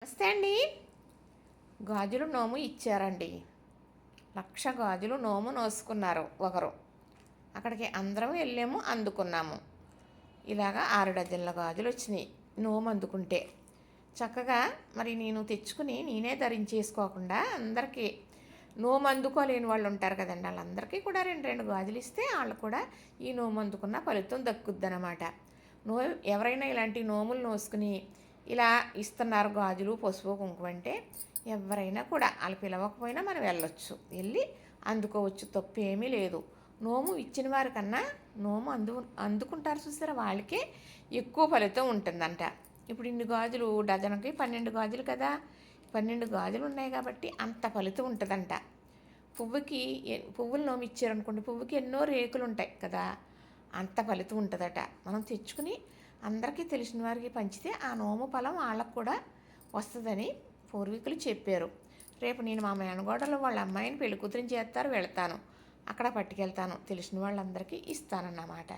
నమస్తే అండి. గాజులు నోము ఇచ్చారండి. 1,00,000 గాజులు నోము నోసుకున్నారు ఒకరు. అక్కడికి అందరం వెళ్ళాము, అందుకున్నాము. ఇలాగా 6 డజన్ల గాజులు వచ్చినాయి నోము అందుకుంటే. చక్కగా మరి నేను తెచ్చుకుని నేనే ధరించేసుకోకుండా అందరికీ నోము అందుకోలేని వాళ్ళు ఉంటారు కదండి, వాళ్ళందరికీ కూడా 2 గాజులు ఇస్తే వాళ్ళు కూడా ఈ నోము అందుకున్న ఫలితం దక్కుద్దనమాట. ఎవరైనా ఇలాంటి నోములు నోసుకుని ఇలా ఇస్తున్నారు గాజులు, పసుపు, కుంకుమ అంటే ఎవరైనా కూడా వాళ్ళు పిలవకపోయినా మనం వెళ్ళొచ్చు, వెళ్ళి అందుకోవచ్చు, తప్పు ఏమీ లేదు. నోము ఇచ్చిన వారికన్నా నోము అందుకుంటారు చూసారా, వాళ్ళకే ఎక్కువ ఫలితం ఉంటుందంట. ఇప్పుడు ఇన్ని గాజులు డజన్కి 12 గాజులు కదా, 12 గాజులు ఉన్నాయి కాబట్టి అంత ఫలితం ఉంటుందంట. పువ్వులు నోము ఇచ్చారనుకోండి, పువ్వుకి ఎన్నో రేకులు ఉంటాయి కదా, అంత ఫలితం ఉంటుందట. మనం తెచ్చుకుని అందరికీ తెలిసిన వారికి పంచితే ఆ నోము ఫలం వాళ్ళకు కూడా వస్తుందని పూర్వీకులు చెప్పారు. రేపు నేను మా మేనగోడలు వాళ్ళ అమ్మాయిని పెళ్లి కూతురిని చేస్తారు, వెళ్తాను, అక్కడ పట్టుకెళ్తాను, తెలిసిన వాళ్ళందరికీ ఇస్తానన్నమాట.